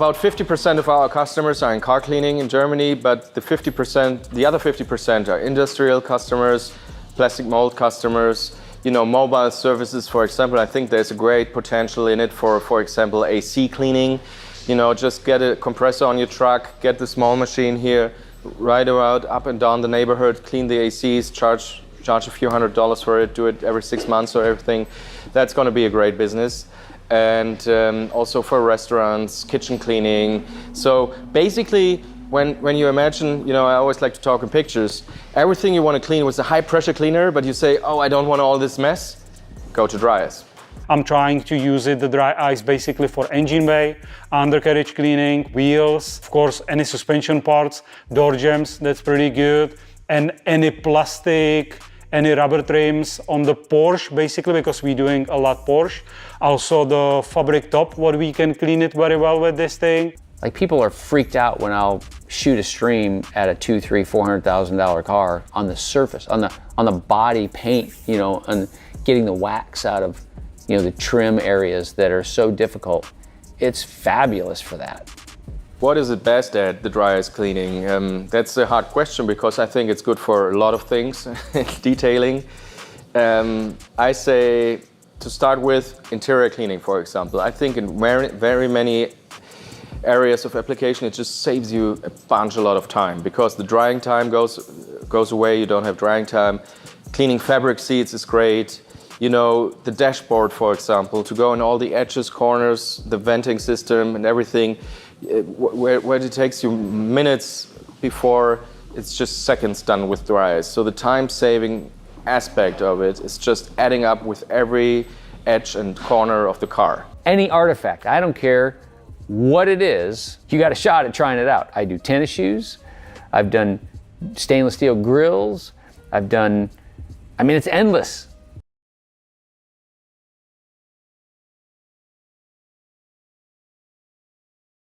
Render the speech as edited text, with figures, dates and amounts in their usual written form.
About 50% of our customers are in car cleaning in Germany, but the other 50% are industrial customers, plastic mold customers, mobile services, for example. I think there's a great potential in it for example, AC cleaning. Just get a compressor on your truck, get the small machine here, ride around up and down the neighborhood, clean the ACs, charge a few $100s for it, do it every 6 months or everything. That's going to be a great business. And also for restaurants, kitchen cleaning. So basically, when you imagine, I always like to talk in pictures, everything you want to clean with a high pressure cleaner, but you say, oh, I don't want all this mess, go to dry ice. I'm trying to use the dry ice basically for engine bay, undercarriage cleaning, wheels, of course, any suspension parts, door jambs, that's pretty good, and any plastic, any rubber trims on the Porsche, basically, because we're doing a lot Porsche. Also the fabric top, what we can clean it very well with this thing. Like, people are freaked out when I'll shoot a stream at a $200,000, $300,000, $400,000 car on the surface, on the body paint, and getting the wax out of, the trim areas that are so difficult. It's fabulous for that. What is it best at, the dry ice cleaning? That's a hard question because I think it's good for a lot of things, detailing. I say to start with interior cleaning, for example. I think in very many areas of application, it just saves you a lot of time because the drying time goes away, you don't have drying time. Cleaning fabric seats is great. The dashboard, for example, to go in all the edges, corners, the venting system and everything, where it takes you minutes before, it's just seconds done with dry ice. So the time-saving aspect of it is just adding up with every edge and corner of the car. Any artifact, I don't care what it is, you got a shot at trying it out. I do tennis shoes, I've done stainless steel grills, it's endless.